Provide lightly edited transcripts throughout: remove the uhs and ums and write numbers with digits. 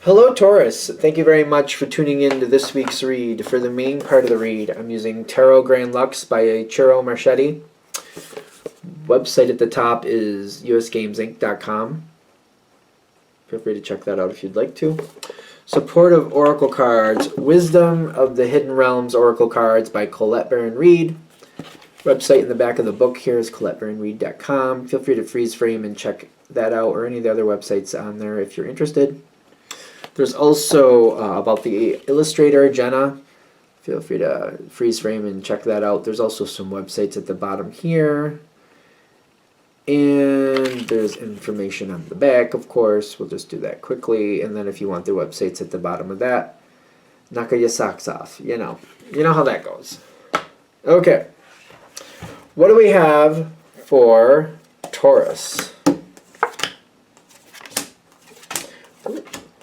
Hello, Taurus. Thank you very much for tuning in to this week's read. For the main part of the read, I'm using Tarot Grand Lux by Chiro Marchetti. Website at the top is usgamesinc.com. Feel free to check that out if you'd like to. Supportive Oracle Cards, Wisdom of the Hidden Realms Oracle Cards by Colette Baron Reed. Website in the back of the book here is colettebaronreed.com. Feel free to freeze frame and check that out, or any of the other websites on there if you're interested. There's also about the illustrator, Jenna. Feel free to freeze frame and check that out. There's also some websites at the bottom here. And there's information on the back, of course. We'll just do that quickly. And then if you want the websites at the bottom of that, knock your socks off. You know how that goes. Okay. What do we have for Taurus?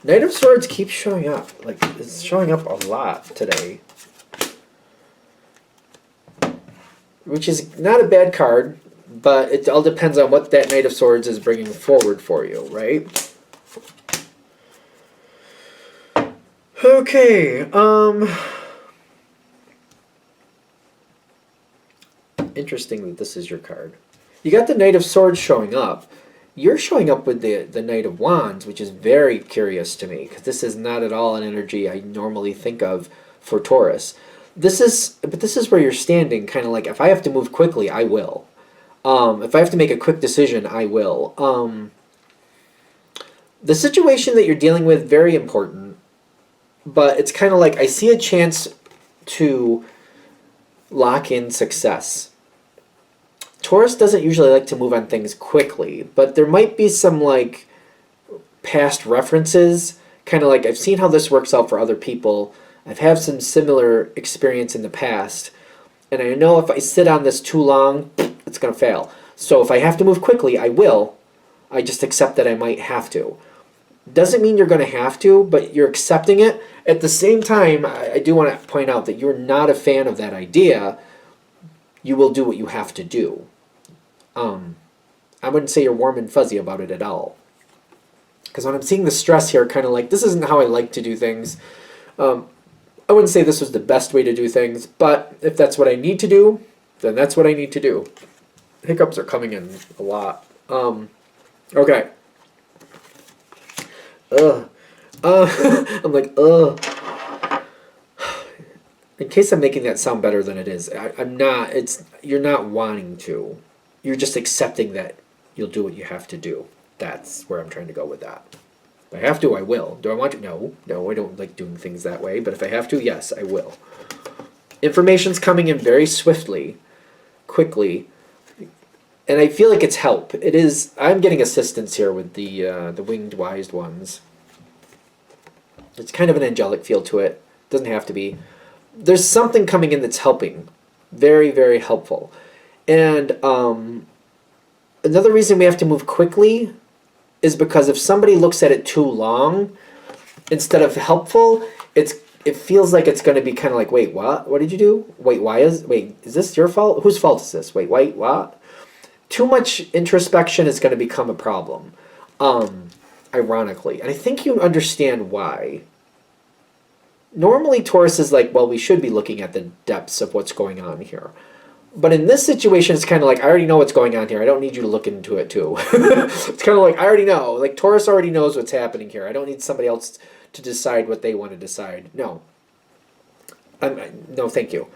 Knight of Swords keeps showing up. Like, it's showing up a lot today. Which is not a bad card, but it all depends on what that Knight of Swords is bringing forward for you, right? Okay, interesting that this is your card. You got the Knight of Swords showing up. You're showing up with the Knight of Wands, which is very curious to me, because this is not at all an energy I normally think of for Taurus. But this is where you're standing, kind of like, if I have to move quickly, I will. If I have to make a quick decision, I will. The situation that you're dealing with, very important, but it's kind of like, I see a chance to lock in success. Taurus doesn't usually like to move on things quickly, but there might be some like past references, kind of like, I've seen how this works out for other people. I've had some similar experience in the past, and I know if I sit on this too long, it's going to fail. So if I have to move quickly, I will. I just accept that I might have to. Doesn't mean you're going to have to, but you're accepting it. At the same time, I do want to point out that you're not a fan of that idea. You will do what you have to do. I wouldn't say you're warm and fuzzy about it at all. Because when I'm seeing the stress here, kind of like, this isn't how I like to do things. I wouldn't say this was the best way to do things, but if that's what I need to do, then that's what I need to do. Hiccups are coming in a lot. Okay. I'm like, in case I'm making that sound better than it is, I'm not. You're not wanting to. You're just accepting that you'll do what you have to do. That's where I'm trying to go with that. If I have to, I will. Do I want to? No, I don't like doing things that way. But if I have to, yes, I will. Information's coming in very swiftly, quickly, and I feel like it's help. It is. I'm getting assistance here with the winged wise ones. It's kind of an angelic feel to it. Doesn't have to be. There's something coming in that's helping. Very, very helpful. And another reason we have to move quickly is because if somebody looks at it too long, instead of helpful, it feels like it's going to be kind of like, wait, what? What did you do? Wait, is this your fault? Whose fault is this? Wait, what? Too much introspection is going to become a problem, ironically. And I think you understand why. Normally, Taurus is like, well, we should be looking at the depths of what's going on here. But in this situation, it's kind of like, I already know what's going on here. I don't need you to look into it, too. It's kind of like, I already know. Like, Taurus already knows what's happening here. I don't need somebody else to decide what they want to decide. No. No, thank you.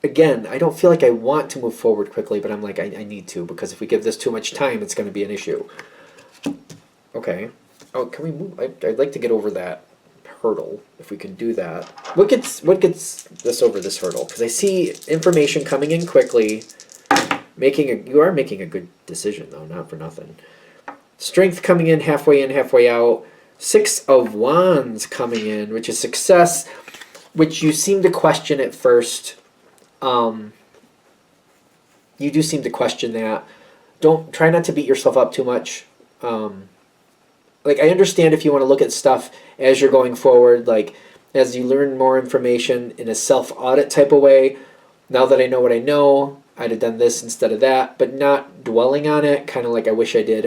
Again, I don't feel like I want to move forward quickly, but I'm like, I need to, because if we give this too much time, it's going to be an issue. Okay. Oh, can we move? I'd like to get over that hurdle, if we can do that. What gets this over this hurdle? Because I see information coming in quickly. You are making a good decision, though, not for nothing. Strength coming in, halfway out. 6 of Wands coming in, which is success, which you seem to question at first. You do seem to question that. Try not to beat yourself up too much. Like, I understand if you want to look at stuff as you're going forward, like, as you learn more information in a self-audit type of way. Now that I know what I know, I'd have done this instead of that, but not dwelling on it, kind of like, I wish I did.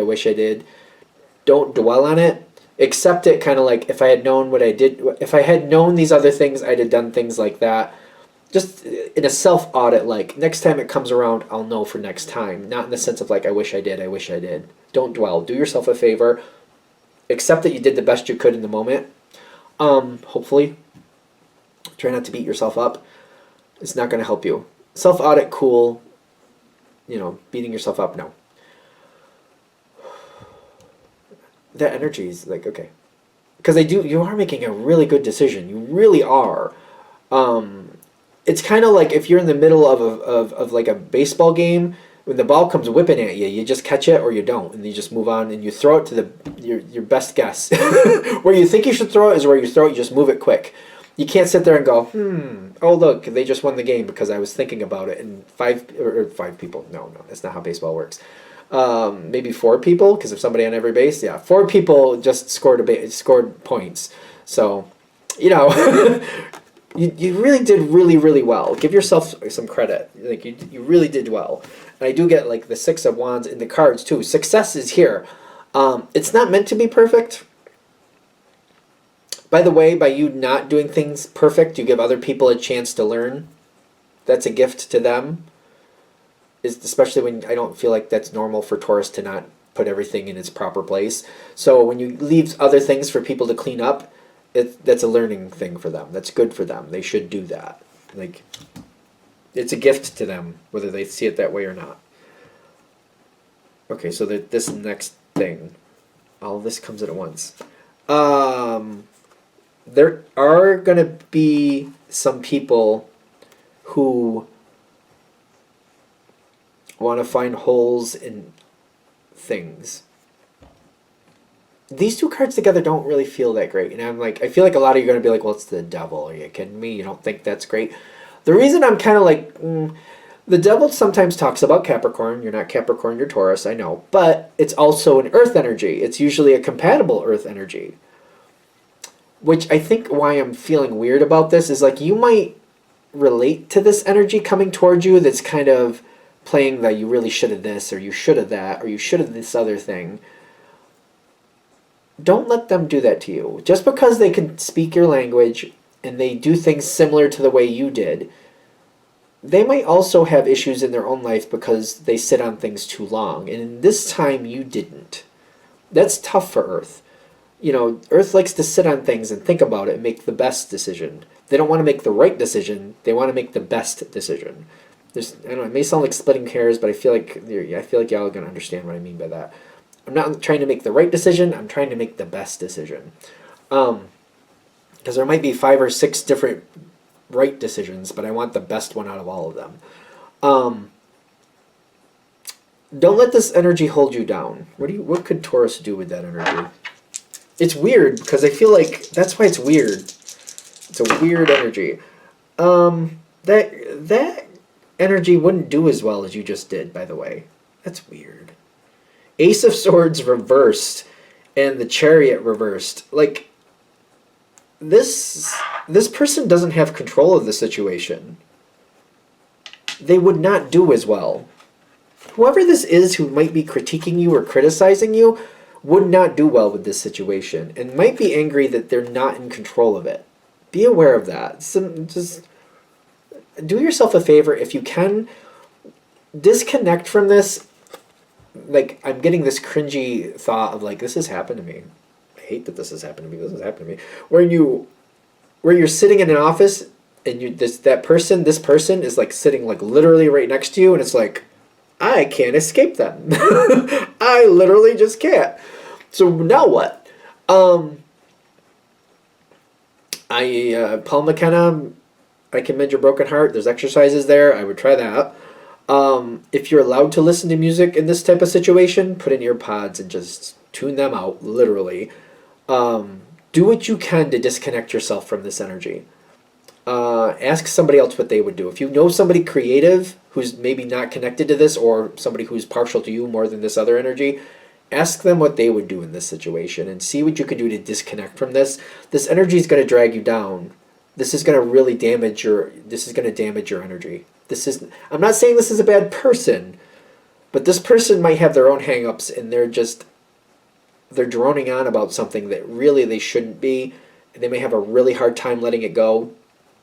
Don't dwell on it. Accept it, kind of like, if I had known what I did, if I had known these other things, I'd have done things like that. Just in a self-audit, like, next time it comes around, I'll know for next time. Not in the sense of like, I wish I did, I wish I did. Don't dwell. Do yourself a favor. Accept that you did the best you could in the moment. Hopefully. Try not to beat yourself up. It's not going to help you. Self-audit, cool. Beating yourself up, no. That energy is like, okay. Because you are making a really good decision. You really are. It's kind of like if you're in the middle of like a baseball game, when the ball comes whipping at you, you just catch it or you don't, and you just move on and you throw it to your best guess. Where you think you should throw it is where you throw it, you just move it quick. You can't sit there and go, oh look, they just won the game because I was thinking about it, and five people. No, that's not how baseball works. Maybe 4 people, because if somebody on every base, 4 people just scored points. So, you really did really well. Give yourself some credit. Like you really did well. And I do get like the 6 of Wands in the cards too. Success is here. It's not meant to be perfect. By the way, by you not doing things perfect, you give other people a chance to learn. That's a gift to them. Especially when I don't feel like that's normal for Taurus to not put everything in its proper place. So when you leave other things for people to clean up, that's a learning thing for them. That's good for them. They should do that. Like, it's a gift to them, whether they see it that way or not. Okay, so this next thing, all of this comes in at once. There are going to be some people who want to find holes in things. These 2 cards together don't really feel that great. And I feel like a lot of you are going to be like, well, it's the devil. Are you kidding me? You don't think that's great? The reason I'm kind of like, the devil sometimes talks about Capricorn. You're not Capricorn, you're Taurus, I know. But it's also an earth energy. It's usually a compatible earth energy. Which I think why I'm feeling weird about this is like, you might relate to this energy coming towards you that's kind of playing that you really should have this, or you should have that, or you should have this other thing. Don't let them do that to you. Just because they can speak your language and they do things similar to the way you did, they might also have issues in their own life because they sit on things too long. And in this time, you didn't. That's tough for Earth. Earth likes to sit on things and think about it and make the best decision. They don't want to make the right decision. They want to make the best decision. I don't know, it may sound like splitting hairs, but I feel like y'all are going to understand what I mean by that. I'm not trying to make the right decision. I'm trying to make the best decision. Because there might be 5 or 6 different right decisions, but I want the best one out of all of them. Don't let this energy hold you down. What could Taurus do with that energy? It's weird, because I feel like that's why it's weird. It's a weird energy. That energy wouldn't do as well as you just did, by the way. That's weird. Ace of Swords reversed and the Chariot reversed. Like, this person doesn't have control of the situation. They would not do as well. Whoever this is who might be critiquing you or criticizing you would not do well with this situation and might be angry that they're not in control of it. Be aware of that. Just do yourself a favor. If you can, disconnect from this. Like, I'm getting this cringy thought of like, this has happened to me. I hate that this has happened to me. This has happened to me. Where you're sitting in an office and this person is like sitting like literally right next to you, and it's like, I can't escape them. I literally just can't. So now what? Paul McKenna, I Can Mend Your Broken Heart. There's exercises there. I would try that. If you're allowed to listen to music in this type of situation, put in ear pods and just tune them out, literally. Do what you can to disconnect yourself from this energy. Ask somebody else what they would do. If you know somebody creative who's maybe not connected to this, or somebody who's partial to you more than this other energy, ask them what they would do in this situation and see what you can do to disconnect from this. This energy is going to drag you down. This is going to really damage your energy. I'm not saying this is a bad person, but this person might have their own hang-ups and they're just they're droning on about something that really they shouldn't be. They may have a really hard time letting it go.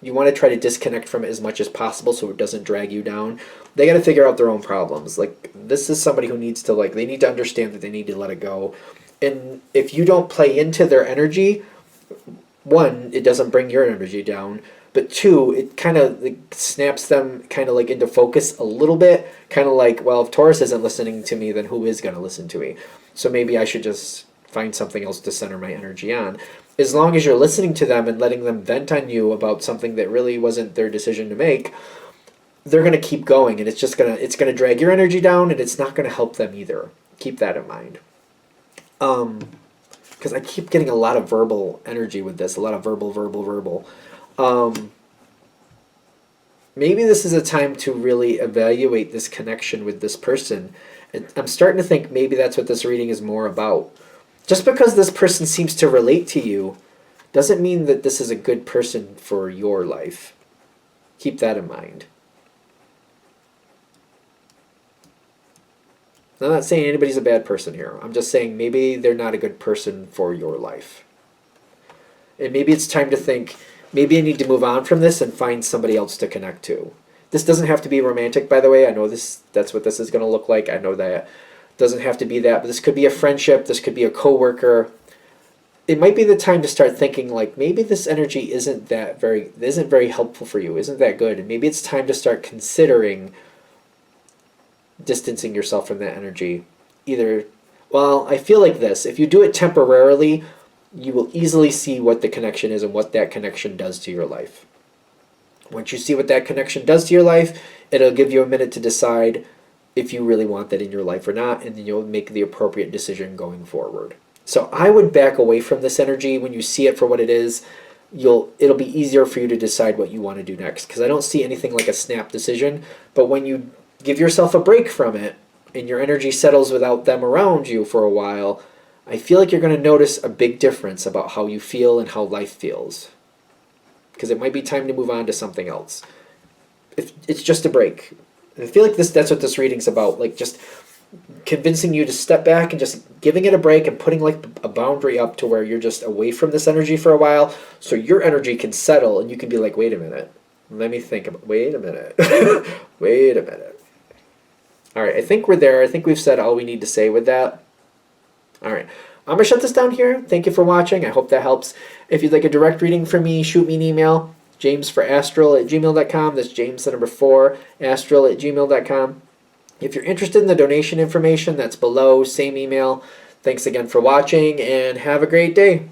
You want to try to disconnect from it as much as possible so it doesn't drag you down. They got to figure out their own problems. Like, this is somebody who needs to, like, they need to understand that they need to let it go. And if you don't play into their energy, one, it doesn't bring your energy down, but two, it kind of like snaps them kind of like into focus a little bit, kind of like, well, if Taurus isn't listening to me, then who is going to listen to me? So maybe I should just find something else to center my energy on. As long as you're listening to them and letting them vent on you about something that really wasn't their decision to make, they're going to keep going, and it's going to drag your energy down, and it's not going to help them either. Keep that in mind. Because I keep getting a lot of verbal energy with this, a lot of verbal. Maybe this is a time to really evaluate this connection with this person. And I'm starting to think maybe that's what this reading is more about. Just because this person seems to relate to you doesn't mean that this is a good person for your life. Keep that in mind. I'm not saying anybody's a bad person here. I'm just saying maybe they're not a good person for your life. And maybe it's time to think, maybe I need to move on from this and find somebody else to connect to. This doesn't have to be romantic, by the way. I know that's what this is going to look like. I know that it doesn't have to be that, but this could be a friendship. This could be a coworker. It might be the time to start thinking, like, maybe this energy isn't very helpful for you, isn't that good, and maybe it's time to start considering distancing yourself from that energy. I feel like this, if you do it temporarily, you will easily see what the connection is and what that connection does to your life. Once you see what that connection does to your life, it'll give you a minute to decide if you really want that in your life or not, and then you'll make the appropriate decision going forward. So I would back away from this energy. When you see it for what it is, it'll be easier for you to decide what you want to do next, because I don't see anything like a snap decision. But when you give yourself a break from it and your energy settles without them around you for a while, I feel like you're going to notice a big difference about how you feel and how life feels. Because it might be time to move on to something else. If it's just a break. I feel like that's what this reading's about. Like, just convincing you to step back and just giving it a break and putting like a boundary up to where you're just away from this energy for a while, so your energy can settle and you can be like, wait a minute. Let me think about, wait a minute. Wait a minute. All right, I think we're there. I think we've said all we need to say with that. All right, I'm going to shut this down here. Thank you for watching. I hope that helps. If you'd like a direct reading from me, shoot me an email, jamesforastral@gmail.com. That's James, the number 4, astral@gmail.com. If you're interested in the donation information, that's below, same email. Thanks again for watching, and have a great day.